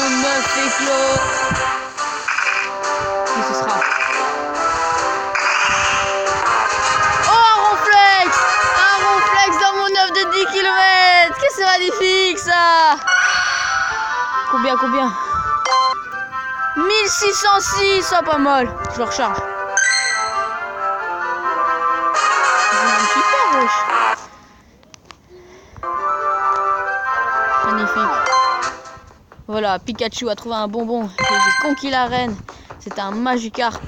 9 éclos. Qui ce sera? Oh, un ronflex! Un ronflex dans mon œuf de 10 km! Qu'est-ce que c'est magnifique ça! Combien? 1606, ça pas mal. Je le recharge. C'est super wesh. Magnifique. Voilà, Pikachu a trouvé un bonbon. J'ai conquis l'arène. C'est un Magikarp.